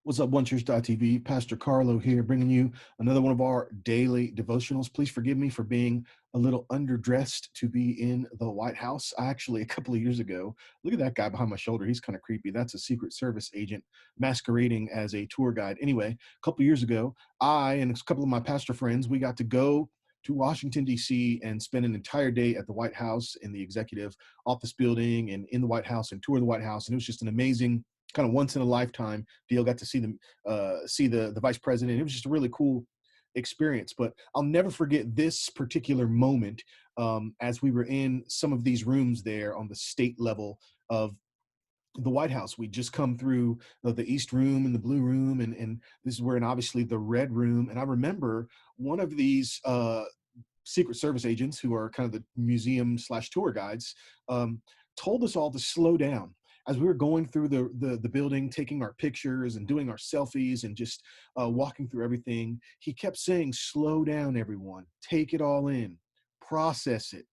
What's up, oneChurch.tv? Pastor Carlo here, bringing you another one of our daily devotionals. Please forgive me for being a little underdressed to be in the White House. I actually, a couple of years ago, look at that guy behind my shoulder. He's kind of creepy. That's a Secret Service agent masquerading as a tour guide. Anyway, a couple of years ago, I and a couple of my pastor friends, we got to go to Washington, D.C. and spend an entire day at the White House in the executive office building and in the White House and tour the White House. And it was just an amazing kind of once in a lifetime deal. Got to see the vice president. It was just a really cool experience. But I'll never forget this particular moment as we were in some of these rooms there on the state level of the White House. We just come through the East Room and the Blue Room, and this is where, and obviously the Red Room. And I remember one of these Secret Service agents, who are kind of the museum slash tour guides, told us all to slow down as we were going through the building, taking our pictures and doing our selfies and just walking through everything. He kept saying, slow down, everyone, take it all in, process it,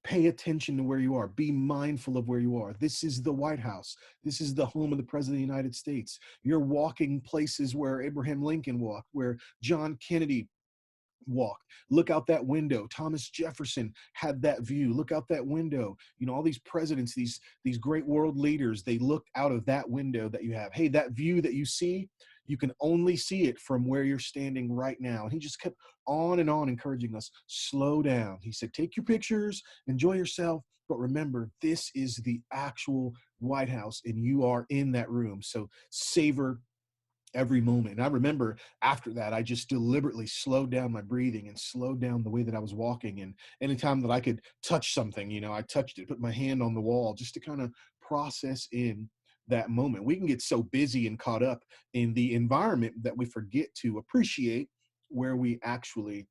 pay attention to where you are, be mindful of where you are. This is the White House. This is the home of the President of the United States. You're walking places where Abraham Lincoln walked, where John Kennedy walked. Look out that window. Thomas Jefferson had that view. Look out that window. You know, all these presidents, these great world leaders, they looked out of that window that you have. Hey, that view that you see, you can only see it from where you're standing right now. And he just kept on and on encouraging us, slow down. He said, take your pictures, enjoy yourself, but remember, this is the actual White House and you are in that room. So savor every moment. And I remember after that, I just deliberately slowed down my breathing and slowed down the way that I was walking. And anytime that I could touch something, you know, I touched it, put my hand on the wall just to kind of process in that moment. We can get so busy and caught up in the environment that we forget to appreciate where we actually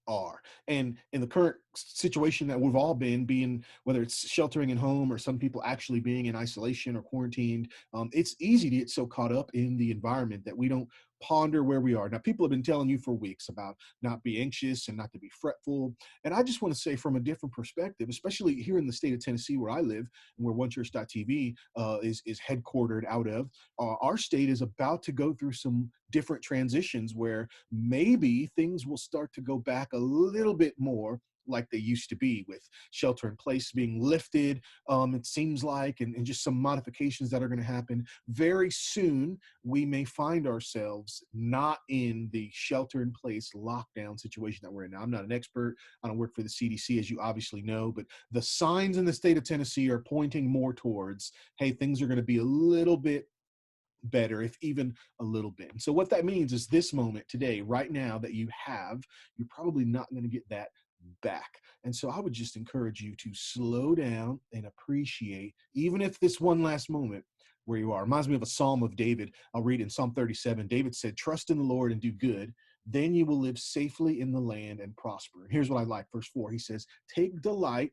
are. And in the current situation that we've all been, being whether it's sheltering at home or some people actually being in isolation or quarantined, it's easy to get so caught up in the environment that we don't ponder where we are. Now, people have been telling you for weeks about not be anxious and not to be fretful. And I just want to say, from a different perspective, especially here in the state of Tennessee where I live and where oneChurch.tv is headquartered out of, our state is about to go through some different transitions where maybe things will start to go back a little bit more like they used to be, with shelter in place being lifted, it seems like, and just some modifications that are going to happen. Very soon, we may find ourselves not in the shelter in place lockdown situation that we're in now. I'm not an expert. I don't work for the CDC, as you obviously know, but the signs in the state of Tennessee are pointing more towards, hey, things are going to be a little bit better, if even a little bit. And so what that means is this moment today, right now, that you have, you're probably not going to get that back. And so I would just encourage you to slow down and appreciate, even if this one last moment where you are. It reminds me of a Psalm of David. I'll read in Psalm 37. David said, trust in the Lord and do good. Then you will live safely in the land and prosper. Here's what I like. Verse 4, he says, take delight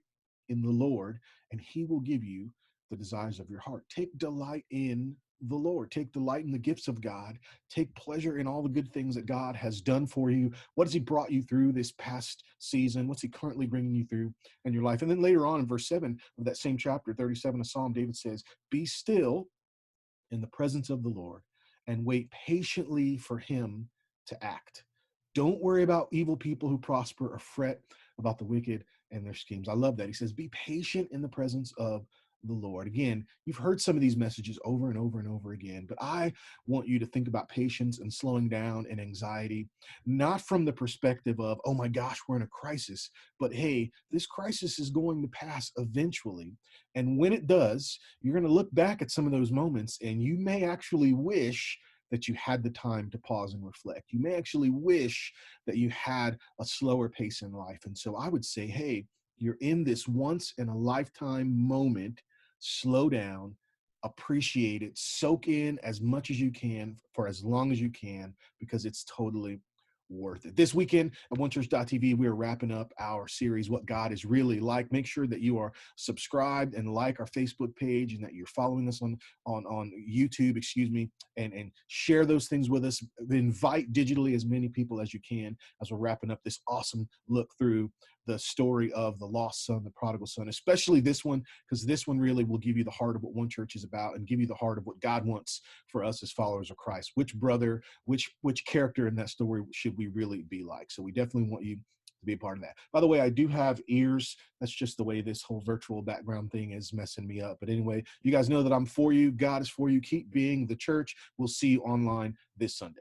in the Lord and he will give you the desires of your heart. Take delight in the Lord. Take delight in the gifts of God. Take pleasure in all the good things that God has done for you. What has he brought you through this past season? What's he currently bringing you through in your life? And then later on in verse 7 of that same chapter, 37 of Psalm, David says, be still in the presence of the Lord and wait patiently for him to act. Don't worry about evil people who prosper or fret about the wicked and their schemes. I love that. He says, be patient in the presence of the Lord. Again, you've heard some of these messages over and over and over again, but I want you to think about patience and slowing down and anxiety, not from the perspective of, oh my gosh, we're in a crisis, but hey, this crisis is going to pass eventually. And when it does, you're going to look back at some of those moments and you may actually wish that you had the time to pause and reflect. You may actually wish that you had a slower pace in life. And so I would say, hey, you're in this once in a lifetime moment. Slow down, appreciate it, soak in as much as you can for as long as you can, because it's totally worth it. This weekend at oneChurch.tv, we are wrapping up our series, What God Is Really Like. Make sure that you are subscribed and like our Facebook page, and that you're following us on YouTube, and share those things with us. Invite digitally as many people as you can as we're wrapping up this awesome look through the story of the lost son, the prodigal son, especially this one, because this one really will give you the heart of what One Church is about and give you the heart of what God wants for us as followers of Christ. Which brother, which character in that story should we really be like? So we definitely want you to be a part of that. By the way, I do have ears. That's just the way this whole virtual background thing is messing me up. But anyway, you guys know that I'm for you. God is for you. Keep being the church. We'll see you online this Sunday.